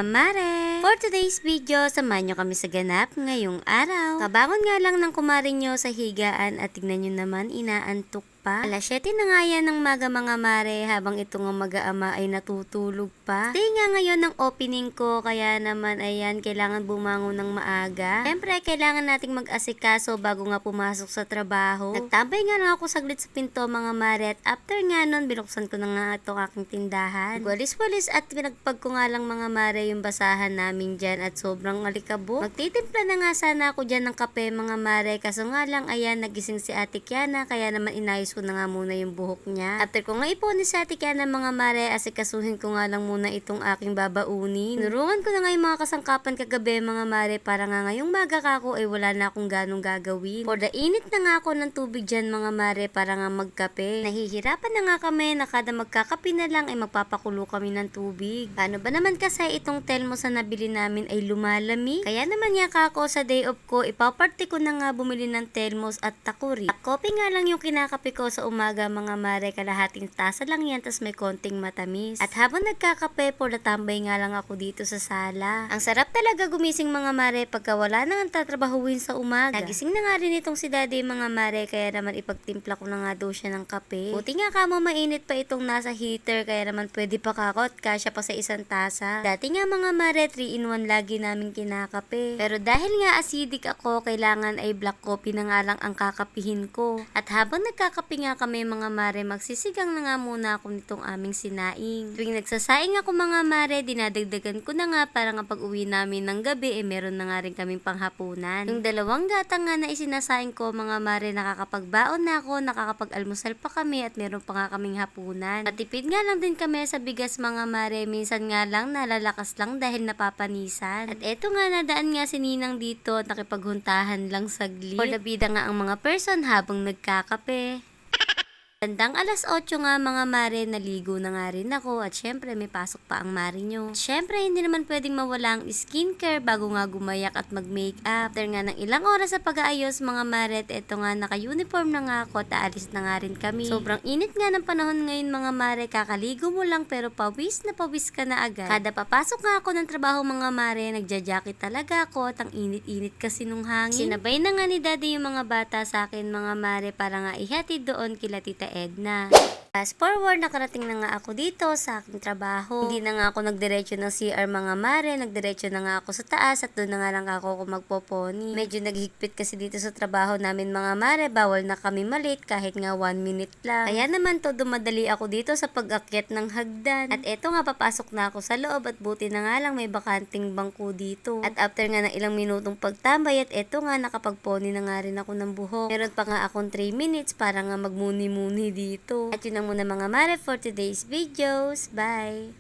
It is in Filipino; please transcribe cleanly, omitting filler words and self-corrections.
mga mare! For today's video, samahan nyo kami sa ganap ngayong araw. Kabangon nga lang ng kumarin nyo sa higaan at tignan nyo naman inaantok pa. Alas 7 na nga yan ng maga mga mare habang ito nga mag-aama ay natutulog pa. Stay nga ngayon ng opening ko kaya naman ayan kailangan bumangon ng maaga. Siyempre kailangan nating mag-asikaso bago nga pumasok sa trabaho. Nagtambay nga lang ako saglit sa pinto mga mare at after nga nun binuksan ko na nga itong aking tindahan. Walis-walis at pinagpag ko nga lang mga mare yung basahan namin dyan at sobrang alikabok. Magtitimpla na nga sana ako dyan ng kape mga mare kaso nga lang ayan nagising si Ate Kiana kaya naman inayos ko na nga muna yung buhok niya. After ko nga ipunin si Ate Kiana mga mare asikasuhin ko nga lang muna itong aking babaunin. Nurungan ko na nga yung mga kasangkapan kagabi mga mare para nga ngayong maga kako ay wala na akong ganong gagawin. For the init na nga ako ng tubig dyan mga mare para nga magkape. Nahihirapan na nga kami na kada magkakape na lang ay magpapakulo kami ng tubig. Paano ba naman kasi itong Telmos na nabili namin ay lumalami? Kaya naman nga kako sa day off ko ipaparte ko na nga bumili ng Telmos at takuri. At kopi nga lang yung kinakape ko sa umaga mga mare kalahating tasa lang yan tas may konting matamis. At habang nagkakape po natambay nga lang ako dito sa sala. Ang sarap talaga gumising mga mare pagka wala nang tatrabahuin sa umaga. Nagising na nga rin itong si daddy mga mare kaya naman ipagtimpla ko na nga daw siya ng kape. Buti nga kamo mainit pa itong nasa heater kaya naman pwede pa kakot kasya pa sa isang tasa. Dati nga mga mare 3-in-1 lagi namin kinakape. Pero dahil nga acidic ako kailangan ay black coffee na nga lang ang kakapihin ko. At habang nagkakape nga kami mga mare magsisigang na nga muna ako nitong aming sinaing. Tuwing nagsasaing ako mga mare dinadagdagan ko na nga para nga pag uwi namin ng gabi meron na nga rin kaming panghapunan. Yung dalawang gatang nga na isinasaing ko mga mare nakakapagbaon na ako, nakakapag-almusal pa kami at meron pa nga kaming hapunan. Matipid nga lang din kami sa bigas mga mare minsan nga lang nalalakas lang dahil napapanisan. At eto nga nadaan nga si Ninang dito at nakipaghuntahan lang saglit. For the bida nga ang mga person habang nagkakape. Bandang alas 8 nga mga mare, naligo na nga rin ako at syempre may pasok pa ang mare nyo. Syempre hindi naman pwedeng mawala ang skincare bago nga gumayak at mag-makeup. After nga ng ilang oras sa pag-aayos mga mare at eto nga naka-uniform na nga ako at aalis na nga rin kami. Sobrang init nga ng panahon ngayon mga mare, kakaligo mo lang pero pawis na pawis ka na agad. Kada papasok nga ako ng trabaho mga mare, nagja-jacket talaga ako at ang init-init kasi nung hangin. Sinabay na nga ni daddy yung mga bata sa akin mga mare para nga ihatid doon kila Tita Edna. Fast forward, nakarating na nga ako dito sa aking trabaho. Hindi na nga ako nagdiretso ng CR mga mare, nagdiretso na nga ako sa taas at doon na nga lang ako magpoponi. Medyo naghigpit kasi dito sa trabaho namin mga mare, bawal na kami malate kahit nga 1 minute lang. Kaya naman to dumadali ako dito sa pag-akyat ng hagdan. At eto nga papasok na ako sa loob at buti na nga lang may bakanting bangko dito. At after nga ng ilang minutong pagtambay at eto nga nakapagponi na nga rin ako ng buhok. Meron pa nga akong 3 minutes para nga magmuni-muni dito. At yun na muna mga mare for today's videos. Bye!